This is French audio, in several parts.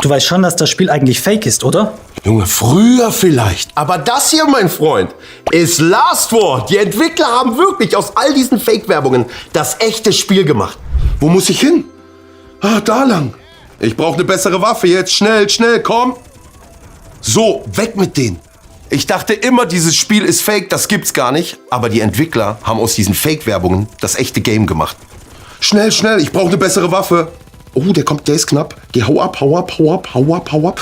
du weißt schon, dass das Spiel eigentlich fake ist, oder? Junge, früher vielleicht. Aber das hier, mein Freund, ist Last Word. Die Entwickler haben wirklich aus all diesen Fake-Werbungen das echte Spiel gemacht. Wo muss ich hin? Ah, da lang. Ich brauche eine bessere Waffe jetzt. Schnell, schnell, komm. So, weg mit denen. Ich dachte immer, dieses Spiel ist fake, das gibt's gar nicht. Aber die Entwickler haben aus diesen Fake-Werbungen das echte Game gemacht. Schnell, schnell, ich brauche eine bessere Waffe. Oh, der ist knapp. Geh, hau ab, hau ab, hau ab, hau ab, hau ab.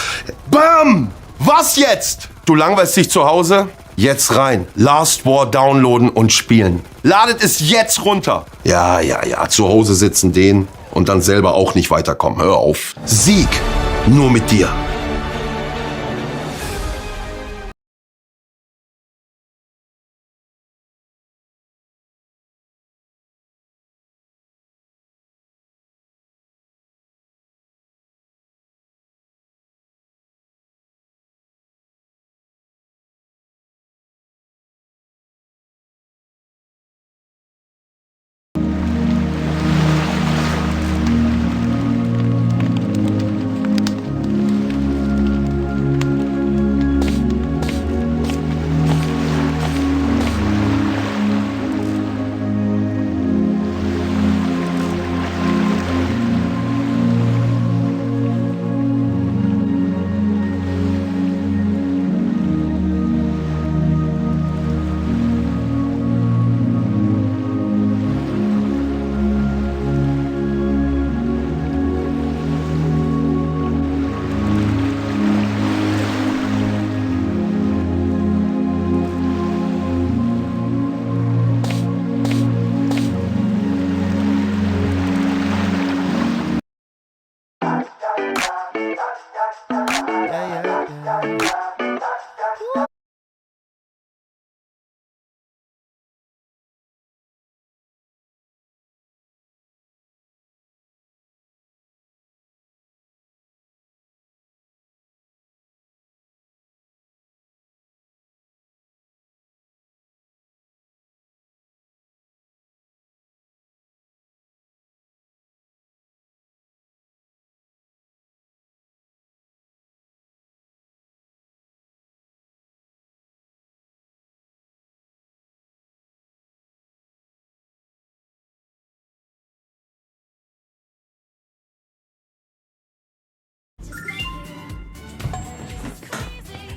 Bam! Was jetzt? Du langweilst dich zu Hause? Jetzt rein. Last War downloaden und spielen. Ladet es jetzt runter. Ja, zu Hause sitzen den und dann selber auch nicht weiterkommen. Hör auf. Sieg. Nur mit dir.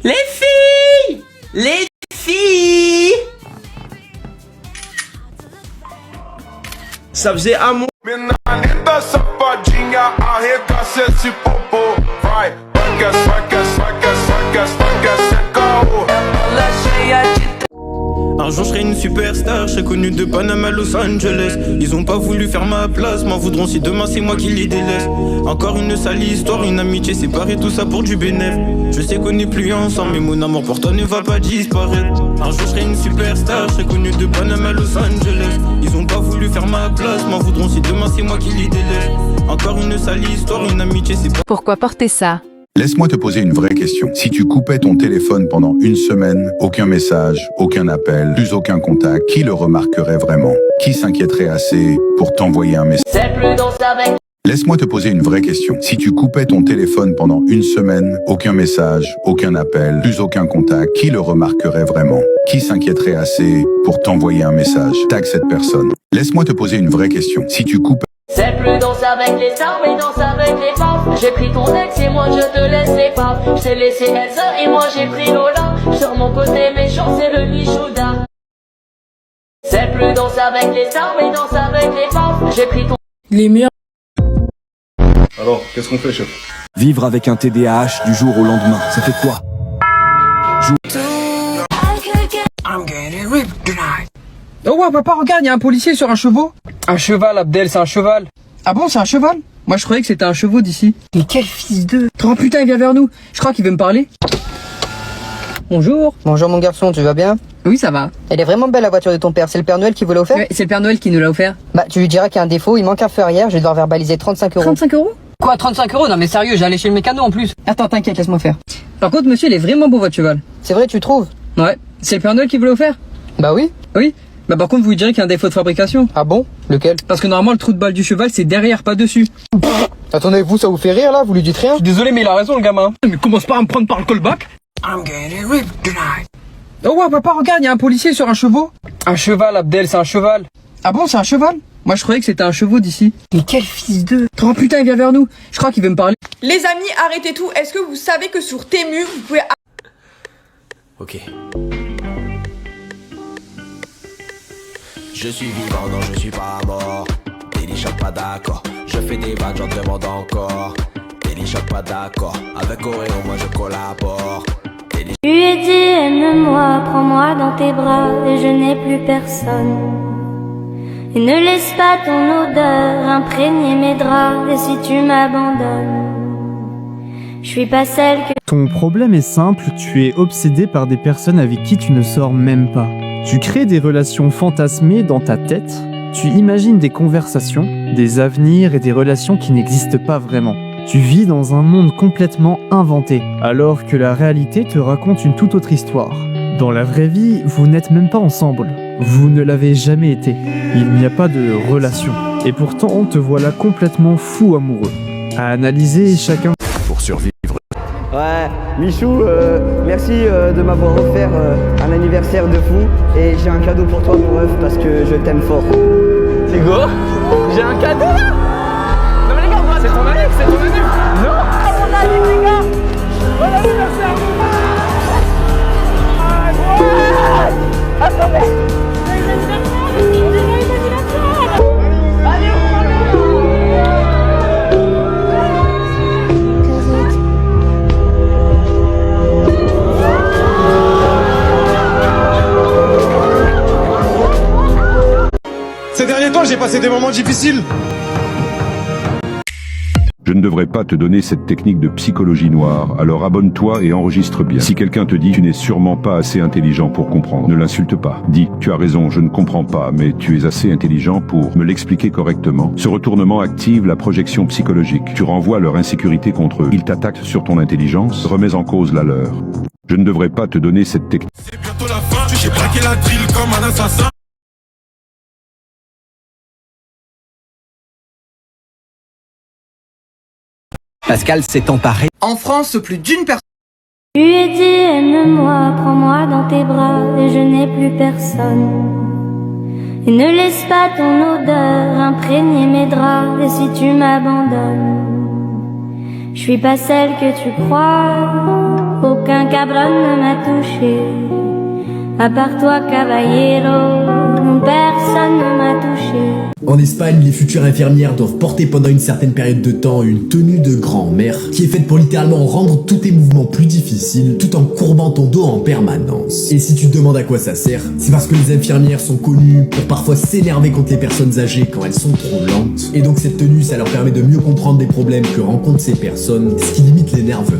Les filles! Les filles! Ça faisait un mois. Menina safadinha, arregaça esse popô. Vai, saca, saca, saca, saca, saca, saca. Ela cheia de. Un jour je serai une superstar, je serai connu de Panama à Los Angeles. Ils ont pas voulu faire ma place, m'en voudront si demain c'est moi qui les délaisse. Encore une sale histoire, une amitié séparée, tout ça pour du bénéf. Je sais qu'on n'est plus ensemble, mais mon amour pour toi ne va pas disparaître. Un jour je serai une superstar, je serai connu de Panama à Los Angeles. Ils ont pas voulu faire ma place, m'en voudront si demain c'est moi qui les délaisse. Encore une sale histoire, une amitié séparée. Pourquoi porter ça? Laisse-moi te poser une vraie question. Si tu coupais ton téléphone pendant une semaine, aucun message, aucun appel, plus aucun contact, qui le remarquerait vraiment? Qui s'inquiéterait assez pour t'envoyer un message? C'est plus dans ça avec. Laisse-moi te poser une vraie question. Si tu coupais ton téléphone pendant une semaine, aucun message, aucun appel, plus aucun contact, qui le remarquerait vraiment? Qui s'inquiéterait assez pour t'envoyer un message? Tag cette personne. Laisse-moi te poser une vraie question. Si tu coupes... C'est plus danse avec les stars, mais danse avec les femmes. J'ai pris ton ex et moi je te laisse les femmes. Je t'ai laissé Elsa et moi j'ai pris Lola. Sur mon côté méchant, c'est le Michouda. C'est plus danse avec les stars, mais danse avec les femmes. J'ai pris ton. Les meilleurs. Alors, qu'est-ce qu'on fait, chef? Vivre avec un TDAH du jour au lendemain, ça fait quoi? Oh ouais, papa, regarde, il y a un policier sur un chevaux. Un cheval, Abdel, c'est un cheval. Ah bon, c'est un cheval? Moi, je croyais que c'était un chevaux d'ici. Mais quel fils de... Oh putain, il vient vers nous. Je crois qu'il veut me parler. Bonjour. Bonjour mon garçon, tu vas bien? Oui, ça va. Elle est vraiment belle la voiture de ton père, c'est le Père Noël qui vous l'a offert? Ouais, c'est le Père Noël qui nous l'a offert. Bah, tu lui diras qu'il y a un défaut, il manque un feu arrière, je vais devoir verbaliser 35 euros. 35 euros? Quoi, 35 euros? Non mais sérieux, j'allais chez le mécano en plus. Attends, t'inquiète, laisse-moi faire. Par contre, monsieur, il est vraiment beau votre cheval. C'est vrai, tu trouves? Ouais. C'est le Père Noël qui vous l'a offert? Bah oui. Oui. Bah par contre vous lui direz qu'il y a un défaut de fabrication. Ah bon? Lequel? Parce que normalement le trou de balle du cheval c'est derrière, pas dessus. Attendez, vous, ça vous fait rire là? Vous lui dites rien? Je suis désolé mais il a raison le gamin. Mais commence pas à me prendre par le callback. I'm getting ripped tonight. Oh ouais papa regarde, il y a un policier sur un chevaux. Un cheval Abdel, c'est un cheval. Ah bon c'est un cheval? Moi je croyais que c'était un chevaux d'ici. Mais quel fils de... Oh putain il vient vers nous. Je crois qu'il veut me parler. Les amis, arrêtez tout. Est-ce que vous savez que sur Temu, vous pouvez... Ok. Je suis vivant, non je suis pas mort. Délichant pas d'accord. Je fais des vannes, j'en demande encore. Délichant pas d'accord. Avec Oreo, moi je collabore. Tu lui ai dit aime-moi, prends-moi dans tes bras et je n'ai plus personne. Et ne laisse pas ton odeur imprégner mes draps. Et si tu m'abandonnes, je suis pas celle que... Ton problème est simple, tu es obsédé par des personnes avec qui tu ne sors même pas. Tu crées des relations fantasmées dans ta tête, tu imagines des conversations, des avenirs et des relations qui n'existent pas vraiment. Tu vis dans un monde complètement inventé, alors que la réalité te raconte une toute autre histoire. Dans la vraie vie, vous n'êtes même pas ensemble. Vous ne l'avez jamais été. Il n'y a pas de relation. Et pourtant, te voilà complètement fou amoureux. À analyser chacun... Pour survivre. Ouais, Michou, merci de m'avoir offert un anniversaire de fou. Et j'ai un cadeau pour toi, mon ref, parce que je t'aime fort. C'est quoi? J'ai un cadeau là? Non mais les gars, c'est ton anniversaire, c'est ton anniversaire. Non, c'est mon anniversaire, les gars. Bon anniversaire. Attendez. Ces derniers temps, j'ai passé des moments difficiles. Je ne devrais pas te donner cette technique de psychologie noire, alors abonne-toi et enregistre bien. Si quelqu'un te dit « tu n'es sûrement pas assez intelligent pour comprendre », ne l'insulte pas. Dis « tu as raison, je ne comprends pas, mais tu es assez intelligent pour me l'expliquer correctement ». Ce retournement active la projection psychologique. Tu renvoies leur insécurité contre eux. Ils t'attaquent sur ton intelligence, remets en cause la leur. Je ne devrais pas te donner cette technique. C'est bientôt la fin, j'ai braqué la drill comme un assassin. Pascal s'est emparé. En France, plus d'une personne... Tu lui ai dit aime-moi, prends-moi dans tes bras et je n'ai plus personne. Et ne laisse pas ton odeur imprégner mes draps. Et si tu m'abandonnes, je suis pas celle que tu crois. Aucun cabron ne m'a touché. À part toi, caballero, personne ne m'a touché. En Espagne, les futures infirmières doivent porter pendant une certaine période de temps une tenue de grand-mère qui est faite pour littéralement rendre tous tes mouvements plus difficiles tout en courbant ton dos en permanence. Et si tu te demandes à quoi ça sert, c'est parce que les infirmières sont connues pour parfois s'énerver contre les personnes âgées quand elles sont trop lentes. Et donc cette tenue, ça leur permet de mieux comprendre des problèmes que rencontrent ces personnes, ce qui limite l'énervement.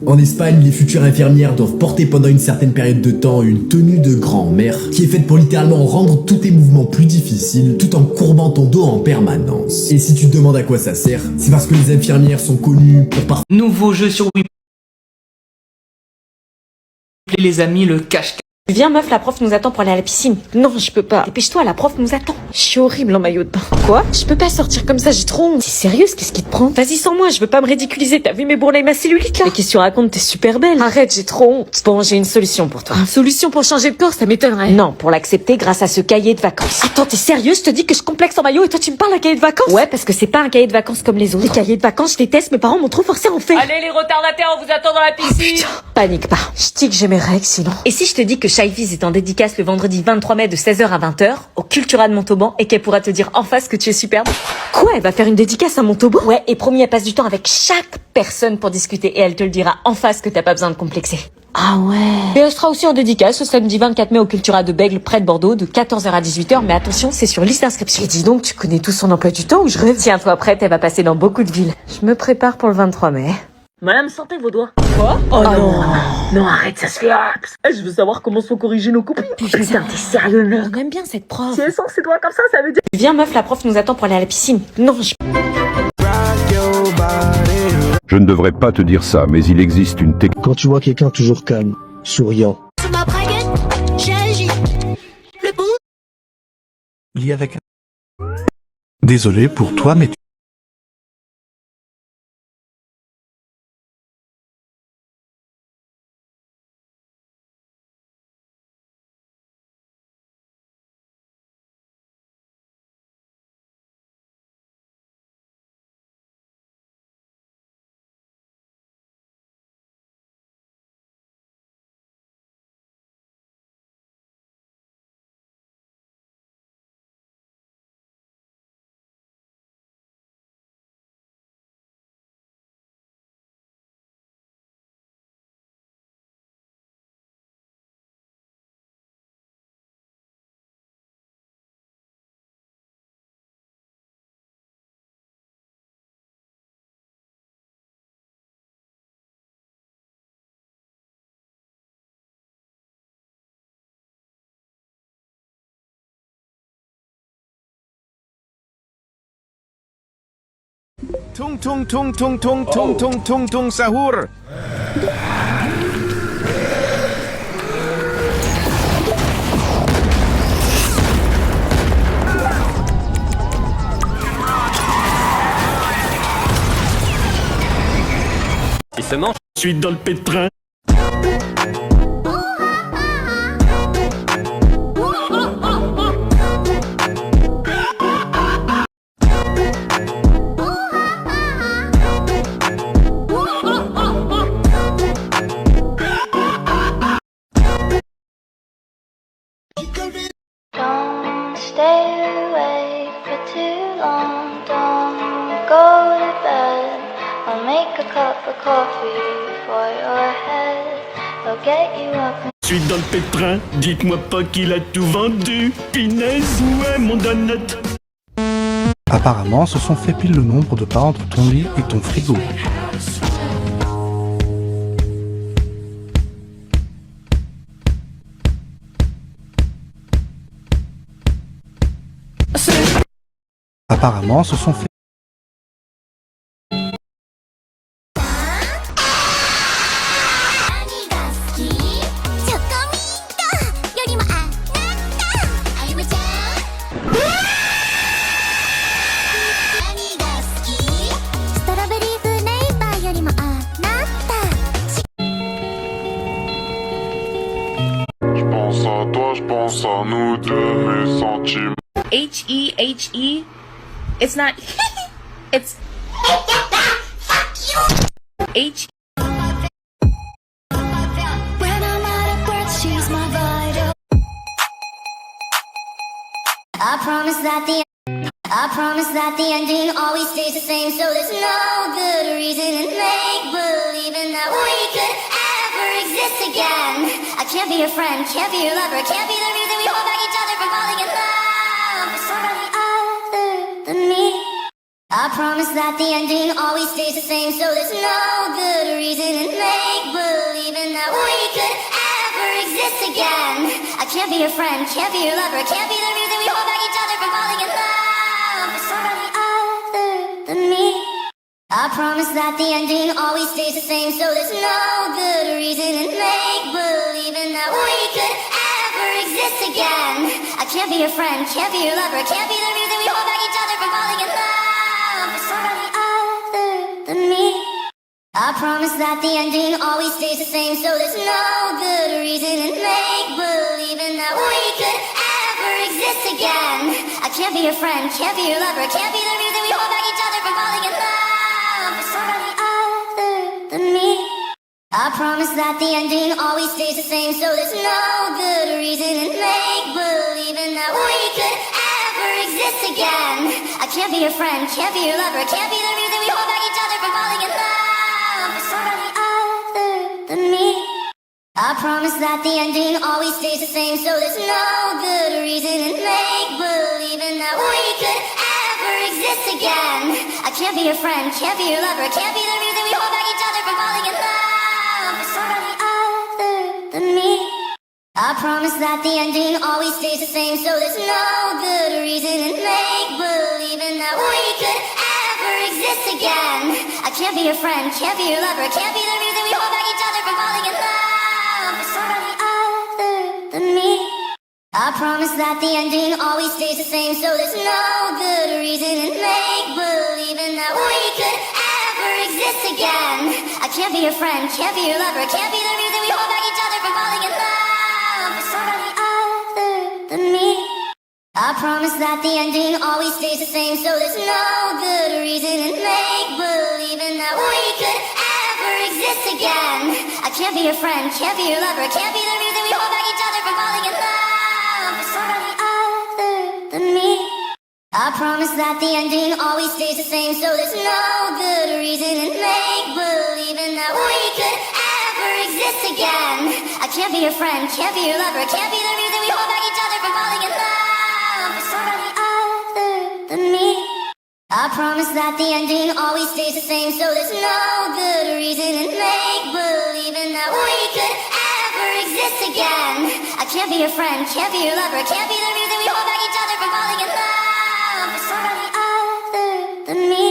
En Espagne, les futures infirmières doivent porter pendant une certaine période de temps une tenue de grand-mère qui est faite pour littéralement rendre tous tes mouvements plus difficiles tout en courbant ton dos en permanence. Et si tu te demandes à quoi ça sert, c'est parce que les infirmières sont connues pour parfois... Nouveau jeu sur Wii. Les amis, le cache-cache. Viens meuf, la prof nous attend pour aller à la piscine. Non, je peux pas. Dépêche-toi, la prof nous attend. Je suis horrible en maillot de bain. Quoi? Je peux pas sortir comme ça, j'ai trop honte. T'es sérieuse? Qu'est-ce qui te prend? Vas-y sans moi, je veux pas me ridiculiser. T'as vu mes bourrelets et ma cellulite là? Mais qu'est-ce que tu racontes? T'es super belle. Arrête, j'ai trop honte. Bon, j'ai une solution pour toi. Une solution pour changer de corps, ça m'étonnerait. Non, pour l'accepter grâce à ce cahier de vacances. Attends, t'es sérieuse? Je te dis que je complexe en maillot et toi tu me parles d'un cahier de vacances? Ouais, parce que c'est pas un cahier de vacances comme les autres. Les cahiers de vacances, je déteste, mes parents m'ont trop forcé à en faire. Allez les retardataires, on vous attend dans la piscine. Panique pas. Je dis que j'ai mes règles sinon. Et si je te dis que Shyviz est en dédicace le vendredi 23 mai de 16h à 20h au Cultura de Montauban et qu'elle pourra te dire en face que tu es superbe? Quoi? Elle va faire une dédicace à Montauban? Ouais, et promis, elle passe du temps avec chaque personne pour discuter et elle te le dira en face que t'as pas besoin de complexer. Ah ouais. Et elle sera aussi en dédicace ce samedi 24 mai au Cultura de Bègle près de Bordeaux de 14h à 18h, mais attention, c'est sur liste d'inscription. Et dis donc, tu connais tout son emploi du temps ou je rêve? Tiens-toi prête, elle va passer dans beaucoup de villes. Je me prépare pour le 23 mai. Madame, sortez vos doigts. Quoi? Oh non. Non, arrête, ça se fait. Je veux savoir comment sont corriger nos couples. Putain, t'es sérieux, mec? On aime bien cette prof. Si elle sent ses doigts comme ça veut dire... Viens meuf, la prof nous attend pour aller à la piscine. Non, Je ne devrais pas te dire ça, mais il existe une technique. Quand tu vois quelqu'un toujours calme, souriant, lit avec un... Désolé pour toi, mais... Tung tung tung tung tung tung tung tung tung sahur. Il se mange. Je suis dans le pétrin. Don't stay awake for too long. Don't go to bed. I'll make a cup of coffee for your head. I'll get you up. Je suis dans le pétrin. Dites-moi pas qu'il a tout vendu. Pinaise, où est mon donut? Apparemment, se sont fait pile le nombre de pas entre ton lit et ton frigo. Apparemment, se sont fait... Je pense à toi, je pense à nous deux, mes sentiments. H-E-H-E. It's not. It's. H. When I'm out of breath, she's my vital. I promise that the ending always stays the same. So there's no good reason in make believing that we could ever exist again. I can't be your friend, can't be your lover, can't be the reason we hold back each other from falling in love for somebody other than me. I promise that the ending always stays the same. So there's no good reason in make believing that we could ever exist again. I can't be your friend, can't be your lover, can't be the reason we hold back each other from falling in love for somebody other than me. I promise that the ending always stays the same. So there's no good reason in make believing that we could ever exist again. I can't be your friend, can't be your lover, can't be the reason we hold back each other from falling in love for somebody other than me. I promise that the ending always stays the same. So there's no good reason in make believing that we could ever exist again. I can't be your friend, can't be your lover, can't be the reason we hold back each other from falling in love for somebody other than me. I promise that the ending always stays the same. So there's no good reason in make believing that we could ever exist again. I can't be your friend, can't be your lover, can't be the reason we hold back each other from falling in love for somebody other than me. I promise that the ending always stays the same. So there's no good reason in make believing that we could ever exist again. I can't be your friend, can't be your lover, can't be the reason we hold back each other from falling in love for somebody other than me. I promise that the ending always stays the same. So there's no good reason in make believing that we could ever exist again. I can't be your friend, can't be your lover, can't be the reason we hold back each other from falling in love for somebody other than me. I promise that the ending always stays the same, so there's no good reason in make believing that we could ever exist again. I can't be your friend, can't be your lover, can't be the reason we hold back each other from falling in love with somebody other than me. I promise that the ending always stays the same, so there's no good reason in make believing that we could ever exist again. I can't be your friend, can't be your lover, can't be the reason we hold back each other from falling in love with somebody other than me. I promise that the ending always stays the same, so there's no good reason in make believing that we could ever exist again. I can't be your friend, can't be your lover, can't be the reason we hold back each other from falling in love with somebody other than me. I promise that the ending always stays the same, so there's no good reason in make believing that we could ever exist again. I can't be your friend, can't be your lover, can't be the reason we hold back each other from falling in love with somebody other than me.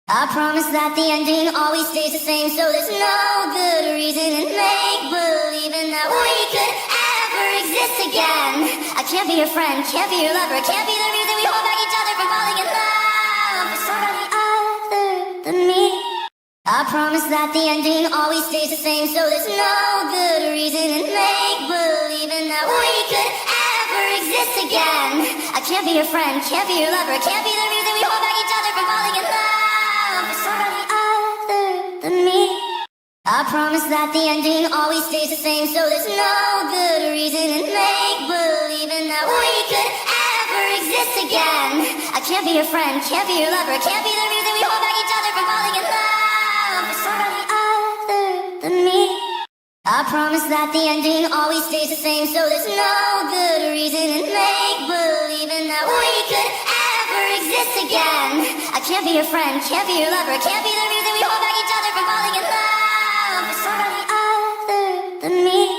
I promise that the ending always stays the same, so there's no good reason in make believing that we could ever exist again. I can't be your friend, can't be your lover, can't be the reason we hold back each other from falling in love with somebody other than me. I promise that the ending always stays the same, so there's no good reason in make believing that we could ever exist again. I can't be your friend, can't be your lover, can't be the reason we hold back each other from falling in love with somebody other than me. I promise that the ending always stays the same, so there's no good reason in make believing that we could ever exist again. I can't be your friend, can't be your lover, can't be the reason we hold back each other from falling in love with somebody other than me. I promise that the ending always stays the same, so there's no good reason in make believing that we could ever exist again. I can't be your friend, can't be your lover, can't be the reason we hold back each other from falling in love with somebody other than me.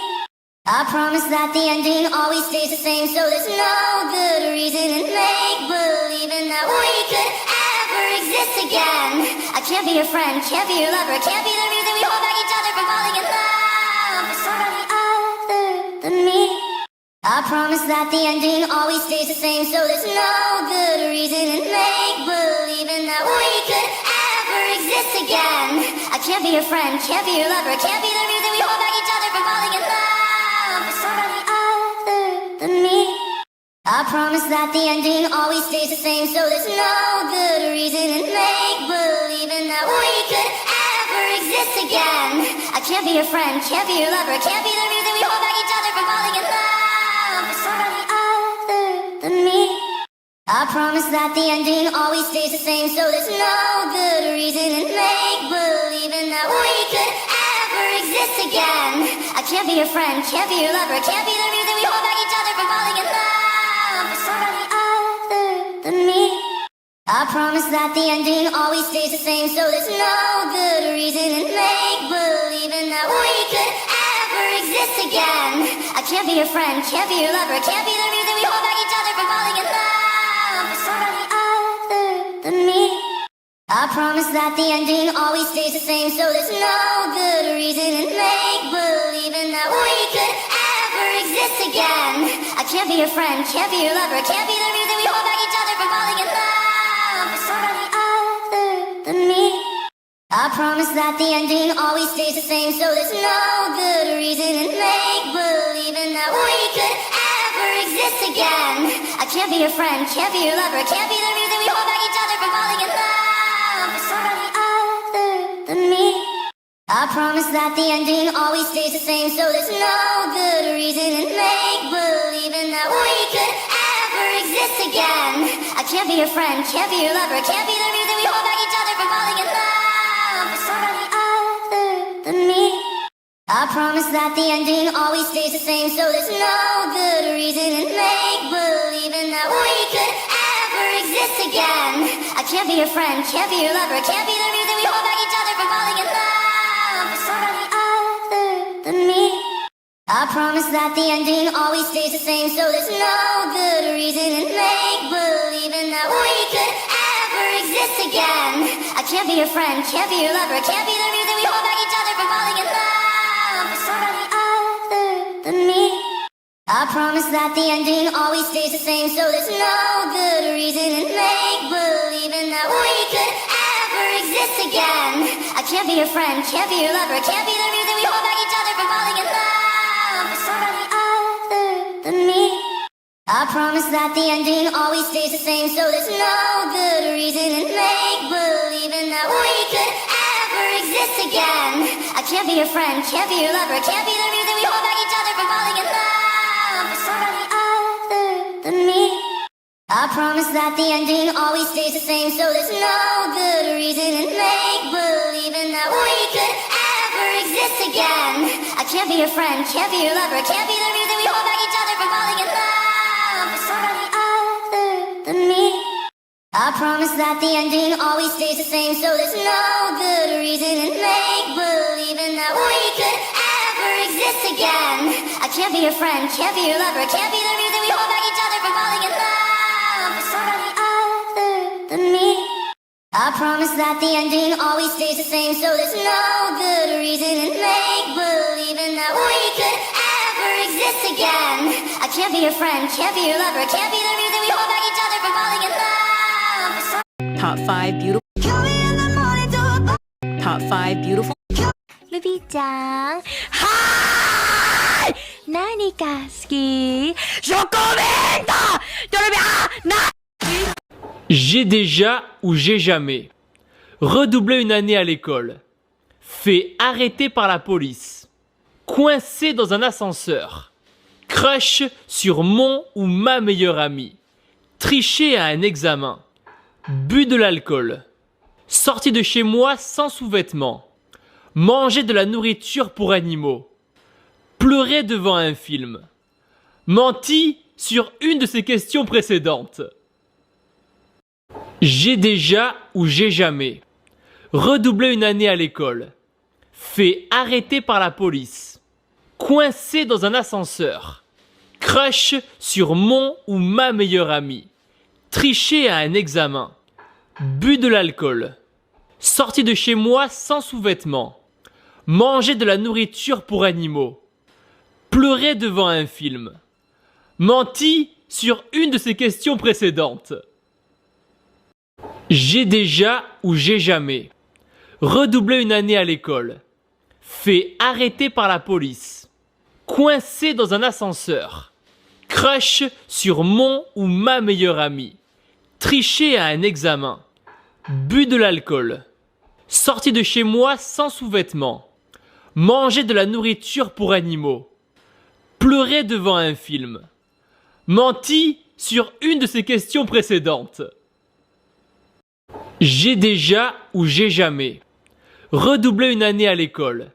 I promise that the ending always stays the same, so there's no good reason in make believing that we could ever exist again. I can't be your friend, can't be your lover, can't be the reason we hold back each other from falling in love with somebody other than me. I promise that the ending always stays the same, so there's no good reason in make believing that we could ever exist again. I can't be your friend, can't be your lover, can't be the reason we hold back each other from falling in love with somebody other than me. I promise that the ending always stays the same, so there's no good reason in make believing that we could ever exist again. I can't be your friend, can't be your lover, can't be the reason we hold back each other from falling in love with somebody other than me. I promise that the ending always stays the same, so there's no good reason in make believing that we could ever exist again. I can't be your friend, can't be your lover, can't be the reason we hold back each other from falling in love with somebody other than me. I promise that the ending always stays the same, so there's no good reason in make believing that we could ever exist again. I can't be your friend, can't be your lover, can't be the reason we hold back each other from falling in love with somebody other than me. I promise that the ending always stays the same, so there's no good reason in make believing that we could ever exist again. I can't be your friend, can't be your lover, can't be the reason we hold back each other from falling in love with somebody other than me. I promise that the ending always stays the same, so there's no good reason in make believing that we could ever exist again. I can't be your friend, can't be your lover, can't be the reason we hold back each other from falling in love with somebody other than me. I promise that the ending always stays the same, so there's no good reason in make believing that we could ever exist again. I can't be your friend, can't be your lover, can't be the reason we hold back each other from falling in love with somebody other than me. I promise that the ending always stays the same, so there's no good reason in make believing that we could ever exist again. I can't be your friend, can't be your lover, can't be the reason we hold back each other from falling in love with somebody other than me. I promise that the ending always stays the same, so there's no good reason in make believing that we could ever exist again. I can't be your friend, can't be your lover, can't be the reason we hold back each other from falling in love with somebody other than me. I promise that the ending always stays the same, so there's no good reason in make-believing that we could ever exist again. I can't be your friend, can't be your lover, can't be the reason we hold back each other from falling in love with somebody other than me. I promise that the ending always stays the same, so there's no good reason in make-believing that we could ever exist again. I can't be your friend, can't be your lover, can't be the reason we hold back each other from falling in love. Somebody other than me. I promise that the ending always stays the same, so there's no good reason in make-believing that we could ever exist again. I can't be your friend, can't be your lover, can't be the reason we hold back each other from falling in love with somebody other than me. I promise that the ending always stays the same, so there's no good reason in make-believing that we could ever exist again. I can't be your friend, can't be your lover, can't be the reason we hold back each other from falling in love with somebody other than me. I promise that the ending always stays the same, so there's no good reason in make-believing that we could ever exist again. I can't be your friend, can't be your lover, can't be the reason we hold back each other from falling in love with somebody. Top 5 beautiful. Top 5 beautiful. ルビーちゃん。はーい。何が好き？チョコメント。J'ai déjà ou j'ai jamais. Redoubler une année à l'école. Fait arrêter par la police. Coincé dans un ascenseur. Crush sur mon ou ma meilleure amie. Tricher à un examen. Bu de l'alcool. Sorti de chez moi sans sous-vêtements. Manger de la nourriture pour animaux. Pleurer devant un film. Menti sur une de ces questions précédentes. J'ai déjà ou j'ai jamais. Redoubler une année à l'école. Fait arrêter par la police. Coincé dans un ascenseur. Crush sur mon ou ma meilleure amie. Tricher à un examen. Bu de l'alcool. Sorti de chez moi sans sous-vêtements. Manger de la nourriture pour animaux. Pleurer devant un film. Menti sur une de ces questions précédentes. J'ai déjà ou j'ai jamais. Redoubler une année à l'école. Fait arrêter par la police. Coincé dans un ascenseur. Crush sur mon ou ma meilleure amie. Tricher à un examen. Bu de l'alcool. Sorti de chez moi sans sous-vêtements. Manger de la nourriture pour animaux. Pleurer devant un film. Menti sur une de ces questions précédentes. J'ai déjà ou j'ai jamais. Redoubler une année à l'école.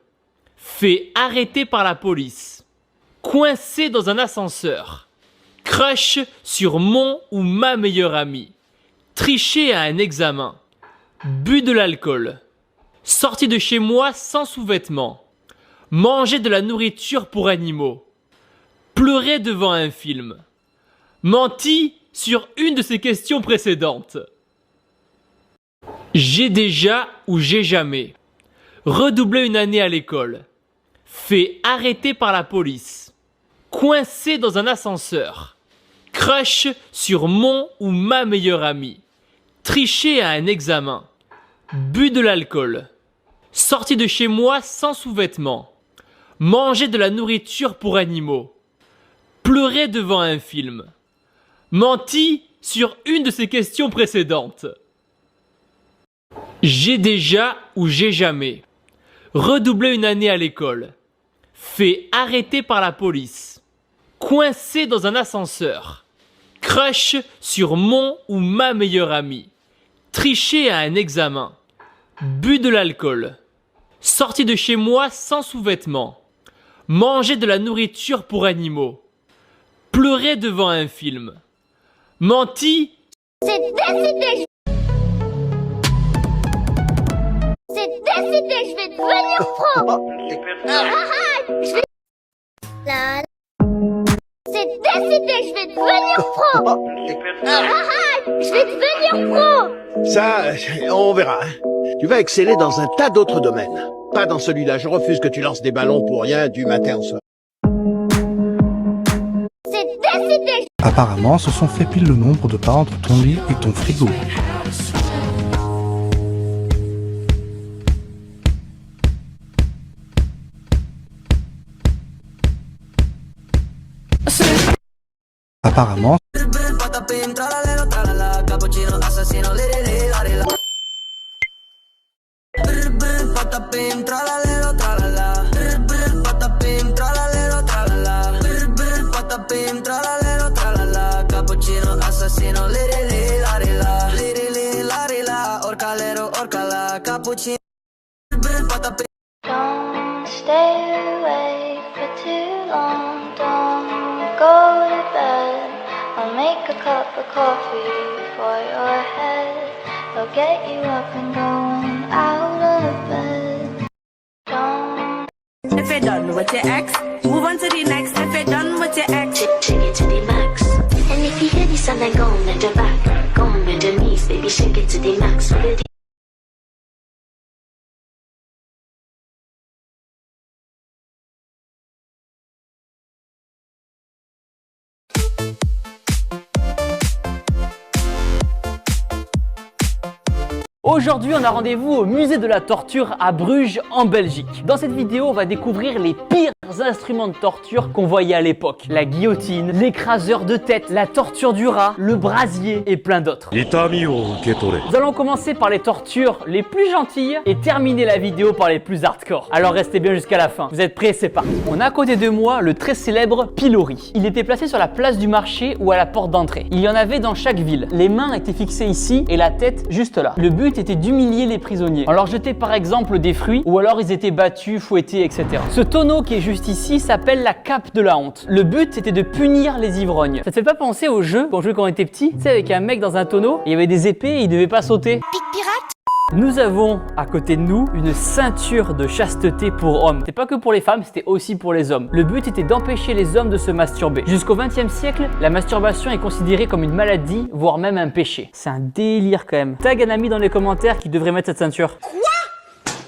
Fait arrêter par la police. Coincé dans un ascenseur. Crush sur mon ou ma meilleure amie. Tricher à un examen. Bu de l'alcool. Sorti de chez moi sans sous-vêtements. Manger de la nourriture pour animaux. Pleurer devant un film. Menti sur une de ces questions précédentes. J'ai déjà ou j'ai jamais. Redoubler une année à l'école. Fait arrêter par la police. Coincé dans un ascenseur. Crush sur mon ou ma meilleure amie. Tricher à un examen. Bu de l'alcool. Sorti de chez moi sans sous-vêtements. Manger de la nourriture pour animaux. Pleurer devant un film. Menti sur une de ces questions précédentes. J'ai déjà ou j'ai jamais. Redoubler une année à l'école. Fait arrêter par la police. Coincé dans un ascenseur. Crush sur mon ou ma meilleure amie. Tricher à un examen. Bu de l'alcool. Sorti de chez moi sans sous-vêtements. Manger de la nourriture pour animaux. Pleurer devant un film. Menti. C'est décidé. C'est décidé, je vais devenir pro. Je vais... Là. C'est décidé, je vais devenir pro. Je vais devenir pro. Ça, on verra. Tu vas exceller dans un tas d'autres domaines. Pas dans celui-là. Je refuse que tu lances des ballons pour rien du matin au soir. Apparemment, ce sont fait pile le nombre de pas entre ton lit et ton frigo. Apparemment, Don't stay awake for too long, don't go to bed. I'll make a cup of coffee for your head. I'll get you up and going out of bed. Don't. If you're done with your ex, move on to the next. If you're done with your ex, Take it to the max. And if you hear the sound, then go on at the back. Go on with the knees, baby, shake it to the max. With the Aujourd'hui, on a rendez-vous au musée de la torture à Bruges, en Belgique. Dans cette vidéo, on va découvrir les pires instruments de torture qu'on voyait à l'époque. La guillotine, l'écraseur de tête, la torture du rat, le brasier et plein d'autres. Nous allons commencer par les tortures les plus gentilles et terminer la vidéo par les plus hardcore. Alors restez bien jusqu'à la fin. Vous êtes prêts? C'est parti. On a à côté de moi le très célèbre pilori. Il était placé sur la place du marché ou à la porte d'entrée. Il y en avait dans chaque ville. Les mains étaient fixées ici et la tête juste là. Le but était d'humilier les prisonniers. On leur jetait par exemple des fruits ou alors ils étaient battus, fouettés, etc. Ce tonneau qui est juste ici s'appelle la cape de la honte. Le but c'était de punir les ivrognes. Ça te fait pas penser au jeu qu'on jouait quand on était petit? Tu sais, avec un mec dans un tonneau, et il y avait des épées et il devait pas sauter. Pic pirate. Nous avons à côté de nous une ceinture de chasteté pour hommes. C'était pas que pour les femmes, c'était aussi pour les hommes. Le but était d'empêcher les hommes de se masturber. Jusqu'au XXe siècle, la masturbation est considérée comme une maladie, voire même un péché. C'est un délire quand même. Tag un ami dans les commentaires qui devrait mettre cette ceinture.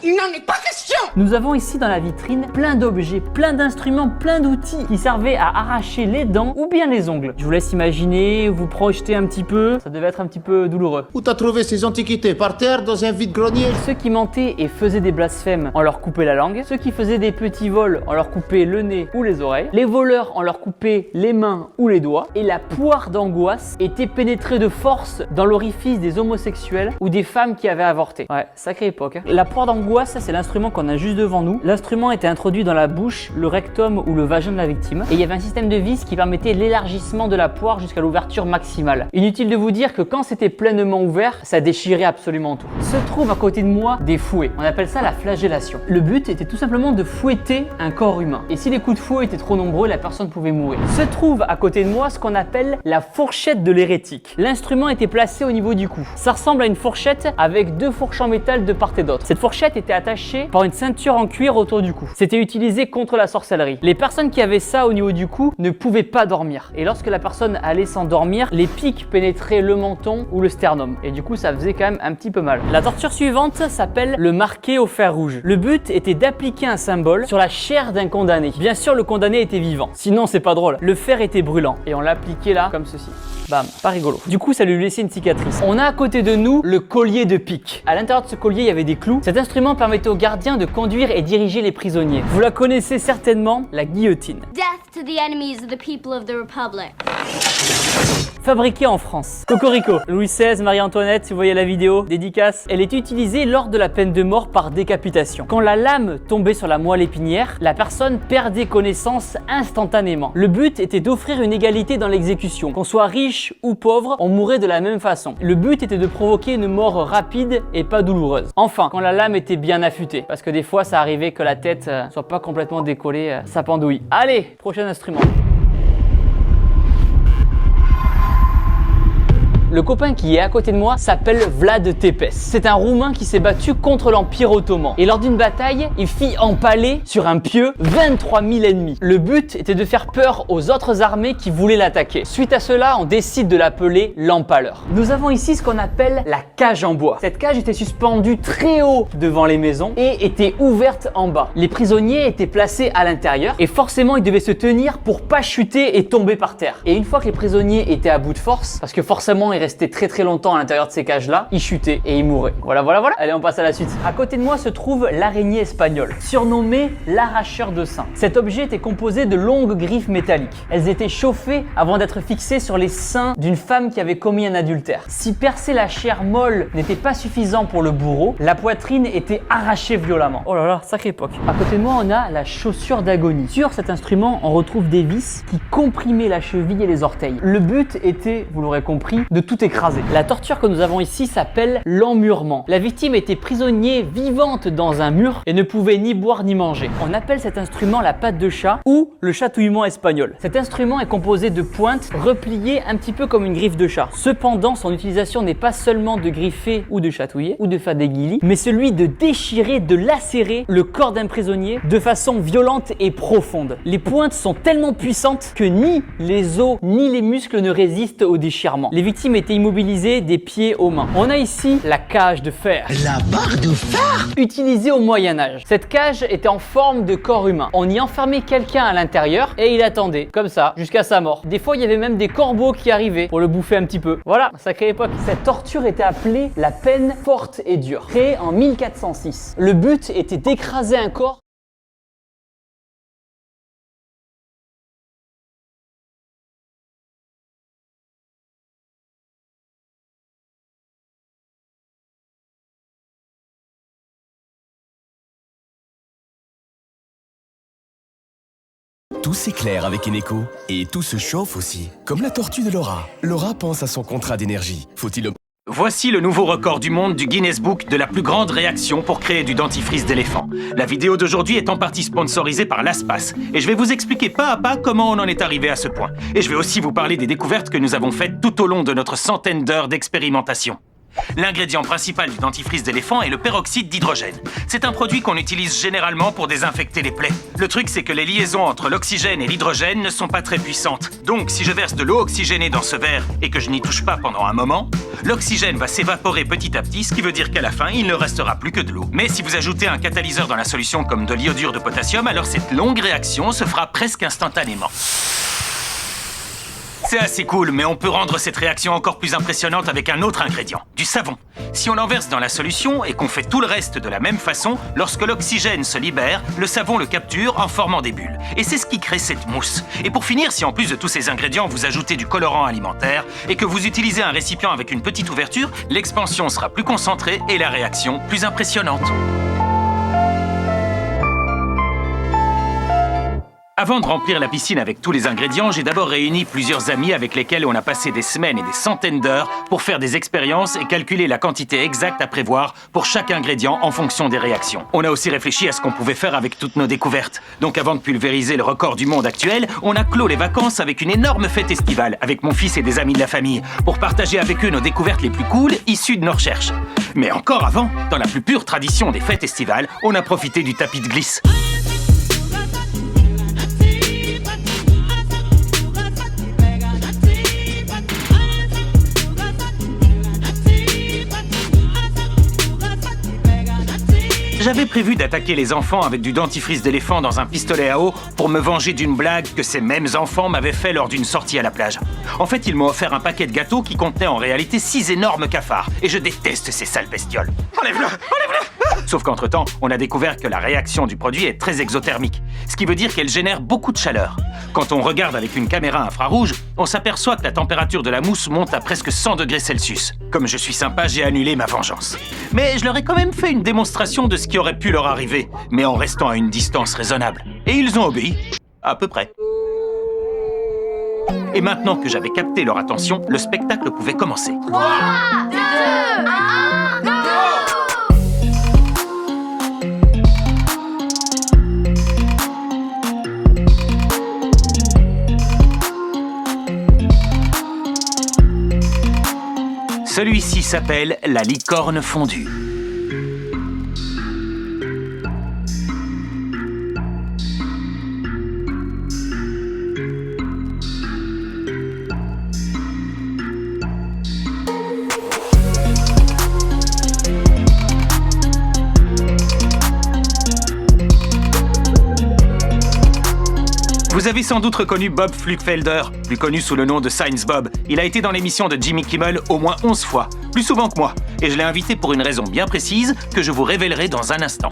il n'en est pas question. Nous avons ici dans la vitrine plein d'objets, plein d'instruments, plein d'outils qui servaient à arracher les dents ou bien les ongles. Je vous laisse imaginer, vous projeter un petit peu, ça devait être un petit peu douloureux. Où t'as trouvé ces antiquités? Par terre, dans un vide-grenier? Ceux qui mentaient et faisaient des blasphèmes, on leur coupait la langue. Ceux qui faisaient des petits vols, on leur coupait le nez ou les oreilles. Les voleurs, on leur coupait les mains ou les doigts. Et la poire d'angoisse était pénétrée de force dans l'orifice des homosexuels ou des femmes qui avaient avorté. Ouais, sacrée époque. Hein. La poire d'angoisse, c'est l'instrument qu'on a juste devant nous. L'instrument était introduit dans la bouche, le rectum ou le vagin de la victime. Et il y avait un système de vis qui permettait l'élargissement de la poire jusqu'à l'ouverture maximale. Inutile de vous dire que quand c'était pleinement ouvert, ça déchirait absolument tout. Se trouve à côté de moi des fouets. On appelle ça la flagellation. Le but était tout simplement de fouetter un corps humain. Et si les coups de fouet étaient trop nombreux, la personne pouvait mourir. Se trouve à côté de moi ce qu'on appelle la fourchette de l'hérétique. L'instrument était placé au niveau du cou. Ça ressemble à une fourchette avec deux fourches en métal de part et d'autre. Cette fourchette était attachée par une ceinture en cuir autour du cou. C'était utilisé contre la sorcellerie. Les personnes qui avaient ça au niveau du cou ne pouvaient pas dormir. Et lorsque la personne allait s'endormir, les pics pénétraient le menton ou le sternum. Et du coup, ça faisait quand même un petit peu mal. La torture suivante s'appelle le marqué au fer rouge. Le but était d'appliquer un symbole sur la chair d'un condamné. Bien sûr, le condamné était vivant. Sinon, c'est pas drôle. Le fer était brûlant. Et on l'appliquait là, comme ceci. Bam, pas rigolo. Du coup, ça lui laissait une cicatrice. On a à côté de nous le collier de pique. À l'intérieur de ce collier, il y avait des clous. Cet instrument permettait aux gardiens de conduire et diriger les prisonniers. Vous la connaissez certainement, la guillotine. Death to the enemies of the people of the Republic. Fabriquée en France. Cocorico, Louis XVI, Marie-Antoinette, si vous voyez la vidéo, dédicace. Elle était utilisée lors de la peine de mort par décapitation. Quand la lame tombait sur la moelle épinière, la personne perdait connaissance instantanément. Le but était d'offrir une égalité dans l'exécution. Qu'on soit riche ou pauvre, on mourait de la même façon. Le but était de provoquer une mort rapide et pas douloureuse. Enfin, quand la lame était bien affûtée, parce que des fois ça arrivait que la tête soit pas complètement décollée, ça pendouille. Allez, prochain instrument. Le copain qui est à côté de moi s'appelle Vlad Tepes. C'est un Roumain qui s'est battu contre l'Empire ottoman. Et lors d'une bataille, il fit empaler sur un pieu 23 000 ennemis. Le but était de faire peur aux autres armées qui voulaient l'attaquer. Suite à cela, on décide de l'appeler l'empaleur. Nous avons ici ce qu'on appelle la cage en bois. Cette cage était suspendue très haut devant les maisons et était ouverte en bas. Les prisonniers étaient placés à l'intérieur et forcément ils devaient se tenir pour pas chuter et tomber par terre. Et une fois que les prisonniers étaient à bout de force, parce que forcément ils restaient très longtemps à l'intérieur de ces cages là, ils chutaient et ils mouraient. Voilà. Allez, on passe à la suite. À côté de moi se trouve l'araignée espagnole, surnommée l'arracheur de seins. Cet objet était composé de longues griffes métalliques. Elles étaient chauffées avant d'être fixées sur les seins d'une femme qui avait commis un adultère. Si percer la chair molle n'était pas suffisant pour le bourreau, la poitrine était arrachée violemment. Oh là là, sacrée époque. À côté de moi, on a la chaussure d'agonie. Sur cet instrument, on retrouve des vis qui comprimaient la cheville et les orteils. Le but était, vous l'aurez compris, de tout écraser. La torture que nous avons ici s'appelle l'emmurement. La victime était prisonnière vivante dans un mur et ne pouvait ni boire ni manger. On appelle cet instrument la patte de chat ou le chatouillement espagnol. Cet instrument est composé de pointes repliées un petit peu comme une griffe de chat. Cependant, son utilisation n'est pas seulement de griffer ou de chatouiller ou de faire des guilis, mais celui de déchirer, de lacérer le corps d'un prisonnier de façon violente et profonde. Les pointes sont tellement puissantes que ni les os ni les muscles ne résistent au déchirement. Les victimes étaient immobilisées des pieds aux mains. On a ici la cage de fer. La barre de fer utilisée au Moyen-Âge. Cette cage était en forme de corps humain. On y enfermait quelqu'un à l'intérieur et il attendait, comme ça, jusqu'à sa mort. Des fois, il y avait même des corbeaux qui arrivaient pour le bouffer un petit peu. Voilà, sacrée époque. Cette torture était appelée la peine forte et dure, créée en 1406. Le but était d'écraser un corps Tout s'éclaire avec Eneco et tout se chauffe aussi, comme la tortue de Laura. Laura pense à son contrat d'énergie. Faut-il... Voici le nouveau record du monde du Guinness Book de la plus grande réaction pour créer du dentifrice d'éléphant. La vidéo d'aujourd'hui est en partie sponsorisée par l'Aspas et je vais vous expliquer pas à pas comment on en est arrivé à ce point. Et je vais aussi vous parler des découvertes que nous avons faites tout au long de notre centaine d'heures d'expérimentation. L'ingrédient principal du dentifrice d'éléphant est le peroxyde d'hydrogène. C'est un produit qu'on utilise généralement pour désinfecter les plaies. Le truc, c'est que les liaisons entre l'oxygène et l'hydrogène ne sont pas très puissantes. Donc, si je verse de l'eau oxygénée dans ce verre et que je n'y touche pas pendant un moment, l'oxygène va s'évaporer petit à petit, ce qui veut dire qu'à la fin, il ne restera plus que de l'eau. Mais si vous ajoutez un catalyseur dans la solution comme de l'iodure de potassium, alors cette longue réaction se fera presque instantanément. C'est assez cool, mais on peut rendre cette réaction encore plus impressionnante avec un autre ingrédient, du savon. Si on en verse dans la solution et qu'on fait tout le reste de la même façon, lorsque l'oxygène se libère, le savon le capture en formant des bulles. Et c'est ce qui crée cette mousse. Et pour finir, si en plus de tous ces ingrédients, vous ajoutez du colorant alimentaire et que vous utilisez un récipient avec une petite ouverture, l'expansion sera plus concentrée et la réaction plus impressionnante. Avant de remplir la piscine avec tous les ingrédients, j'ai d'abord réuni plusieurs amis avec lesquels on a passé des semaines et des centaines d'heures pour faire des expériences et calculer la quantité exacte à prévoir pour chaque ingrédient en fonction des réactions. On a aussi réfléchi à ce qu'on pouvait faire avec toutes nos découvertes. Donc avant de pulvériser le record du monde actuel, on a clos les vacances avec une énorme fête estivale avec mon fils et des amis de la famille pour partager avec eux nos découvertes les plus cool issues de nos recherches. Mais encore avant, dans la plus pure tradition des fêtes estivales, on a profité du tapis de glisse. J'avais prévu d'attaquer les enfants avec du dentifrice d'éléphant dans un pistolet à eau pour me venger d'une blague que ces mêmes enfants m'avaient fait lors d'une sortie à la plage. En fait, ils m'ont offert un paquet de gâteaux qui contenait en réalité 6 énormes cafards. Et je déteste ces sales bestioles. Enlève-le! Enlève-le! Sauf qu'entre-temps, on a découvert que la réaction du produit est très exothermique, ce qui veut dire qu'elle génère beaucoup de chaleur. Quand on regarde avec une caméra infrarouge, on s'aperçoit que la température de la mousse monte à presque 100 degrés Celsius. Comme je suis sympa, j'ai annulé ma vengeance. Mais je leur ai quand même fait une démonstration de ce qui aurait pu leur arriver, mais en restant à une distance raisonnable. Et ils ont obéi, à peu près. Et maintenant que j'avais capté leur attention, le spectacle pouvait commencer. 3, 2, 1, go! Celui-ci s'appelle la licorne fondue. Vous avez sans doute reconnu Bob Fluckfelder, plus connu sous le nom de Science Bob. Il a été dans l'émission de Jimmy Kimmel au moins 11 fois, plus souvent que moi. Et je l'ai invité pour une raison bien précise que je vous révélerai dans un instant.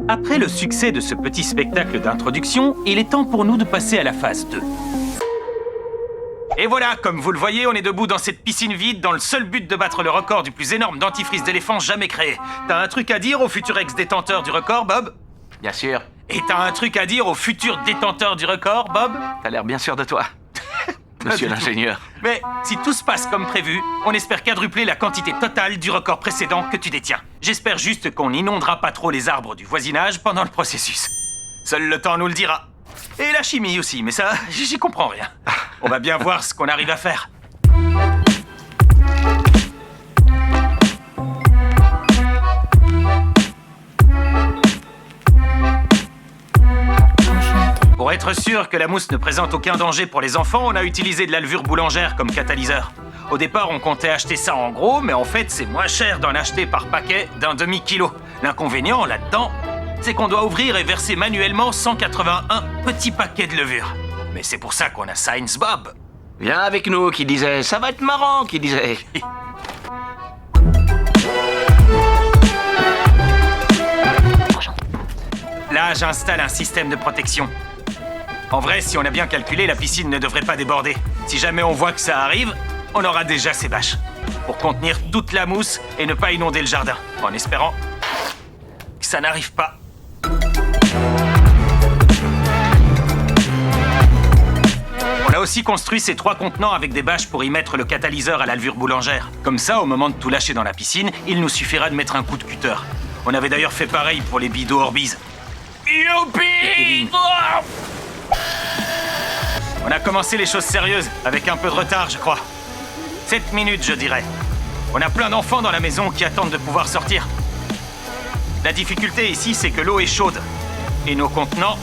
Après le succès de ce petit spectacle d'introduction, il est temps pour nous de passer à la phase 2. Et voilà, comme vous le voyez, on est debout dans cette piscine vide dans le seul but de battre le record du plus énorme dentifrice d'éléphant jamais créé. T'as un truc à dire au futur ex-détenteur du record, Bob? Bien sûr. Et t'as un truc à dire au futur détenteur du record, Bob? T'as l'air bien sûr de toi, monsieur l'ingénieur. Mais si tout se passe comme prévu, on espère quadrupler la quantité totale du record précédent que tu détiens. J'espère juste qu'on n'inondera pas trop les arbres du voisinage pendant le processus. Seul le temps nous le dira. Et la chimie aussi, mais ça, j'y comprends rien. On va bien voir ce qu'on arrive à faire. Pour être sûr que la mousse ne présente aucun danger pour les enfants, on a utilisé de la levure boulangère comme catalyseur. Au départ, on comptait acheter ça en gros, mais en fait, c'est moins cher d'en acheter par paquet d'un demi-kilo. L'inconvénient, là-dedans, c'est qu'on doit ouvrir et verser manuellement 181 petits paquets de levure. Mais c'est pour ça qu'on a Science Bob. Viens avec nous, qui disait. Ça va être marrant, qui disait. Là, j'installe un système de protection. En vrai, si on a bien calculé, la piscine ne devrait pas déborder. Si jamais on voit que ça arrive, on aura déjà ces bâches. Pour contenir toute la mousse et ne pas inonder le jardin. En espérant que ça n'arrive pas. On a aussi construit ces 3 contenants avec des bâches pour y mettre le catalyseur à la levure boulangère. Comme ça, au moment de tout lâcher dans la piscine, il nous suffira de mettre un coup de cutter. On avait d'ailleurs fait pareil pour les billes d'Orbeez. Youpi! On a commencé les choses sérieuses, avec un peu de retard, je crois. 7 minutes, je dirais. On a plein d'enfants dans la maison qui attendent de pouvoir sortir. La difficulté ici, c'est que l'eau est chaude. Et nos contenants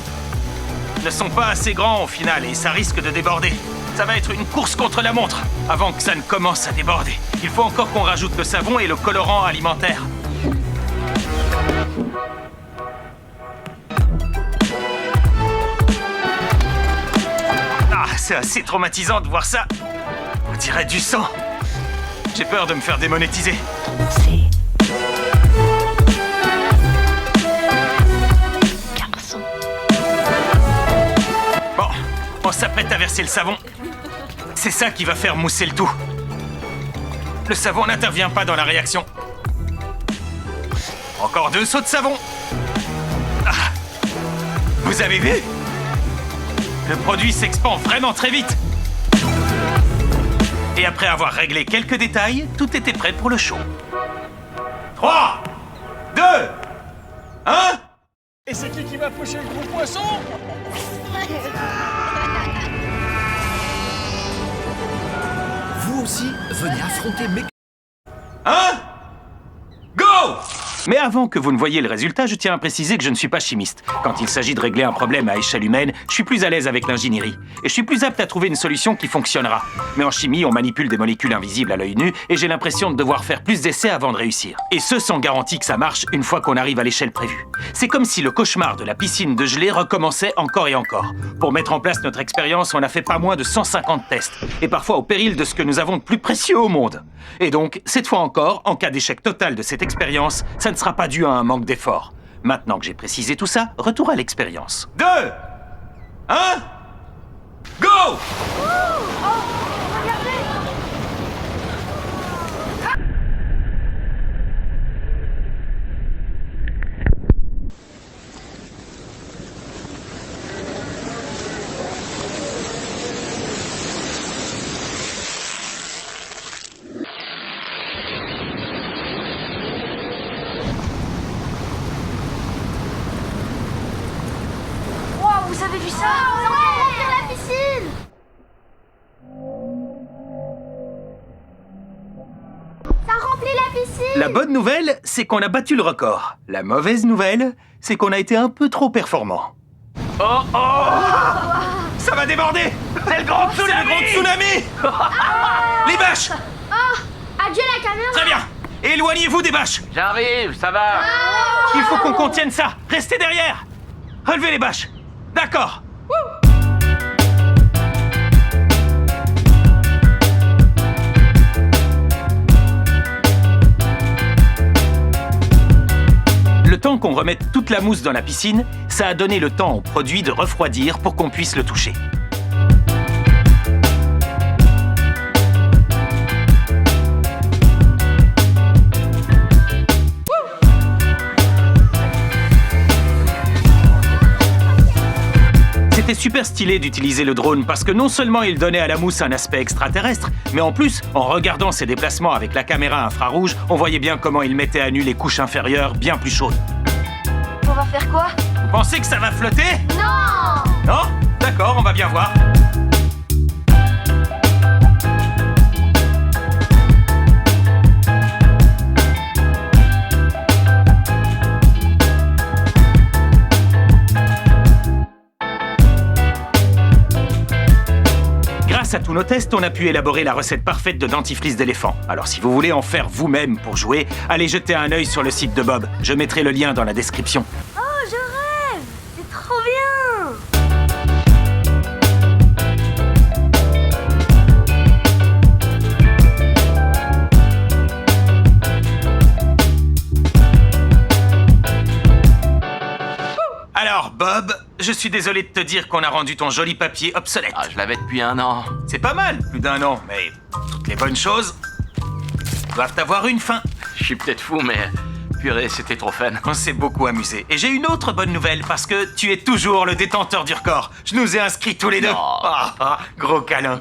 ne sont pas assez grands au final, et ça risque de déborder. Ça va être une course contre la montre, avant que ça ne commence à déborder. Il faut encore qu'on rajoute le savon et le colorant alimentaire. C'est assez traumatisant de voir ça. On dirait du sang. J'ai peur de me faire démonétiser. Bon, on s'apprête à verser le savon. C'est ça qui va faire mousser le tout. Le savon n'intervient pas dans la réaction. Encore 2 sauts de savon. Ah. Vous avez vu ? Le produit s'expand vraiment très vite. Et après avoir réglé quelques détails, tout était prêt pour le show. 3, 2, 1... Et c'est qui va pocher le gros poisson? Vous aussi, venez affronter mes... 1, go! Mais avant que vous ne voyiez le résultat, je tiens à préciser que je ne suis pas chimiste. Quand il s'agit de régler un problème à échelle humaine, je suis plus à l'aise avec l'ingénierie. Et je suis plus apte à trouver une solution qui fonctionnera. Mais en chimie, on manipule des molécules invisibles à l'œil nu, et j'ai l'impression de devoir faire plus d'essais avant de réussir. Et ce, sans garantie que ça marche une fois qu'on arrive à l'échelle prévue. C'est comme si le cauchemar de la piscine de gelée recommençait encore et encore. Pour mettre en place notre expérience, on a fait pas moins de 150 tests. Et parfois au péril de ce que nous avons de plus précieux au monde. Et donc, cette fois encore, en cas d'échec total de cette expérience, ça ne sera pas dû à un manque d'effort. Maintenant que j'ai précisé tout ça, retour à l'expérience. 2, 1, go! La bonne nouvelle, c'est qu'on a battu le record. La mauvaise nouvelle, c'est qu'on a été un peu trop performant. Oh oh! Ça va déborder! C'est le grand tsunami! C'est le grand tsunami! Les bâches! Oh, adieu la caméra. Très bien! Éloignez-vous des bâches! J'arrive, ça va. Il faut qu'on contienne ça! Restez derrière! Relevez les bâches! D'accord! Le temps qu'on remette toute la mousse dans la piscine, ça a donné le temps au produit de refroidir pour qu'on puisse le toucher. C'était super stylé d'utiliser le drone parce que non seulement il donnait à la mousse un aspect extraterrestre, mais en plus, en regardant ses déplacements avec la caméra infrarouge, on voyait bien comment il mettait à nu les couches inférieures bien plus chaudes. On va faire quoi? Vous pensez que ça va flotter? Non! Non? D'accord, on va bien voir. Grâce à tous nos tests, on a pu élaborer la recette parfaite de dentifrice d'éléphant. Alors si vous voulez en faire vous-même pour jouer, allez jeter un œil sur le site de Bob. Je mettrai le lien dans la description. Oh, je rêve! C'est trop bien! Alors Bob, je suis désolé de te dire qu'on a rendu ton joli papier obsolète. Ah, je l'avais depuis 1 an. C'est pas mal, plus d'1 an, mais toutes les bonnes choses doivent avoir une fin. Je suis peut-être fou, mais purée, c'était trop fun. On s'est beaucoup amusé. Et j'ai une autre bonne nouvelle, parce que tu es toujours le détenteur du record. Je nous ai inscrits tous les deux. Non. Gros câlin.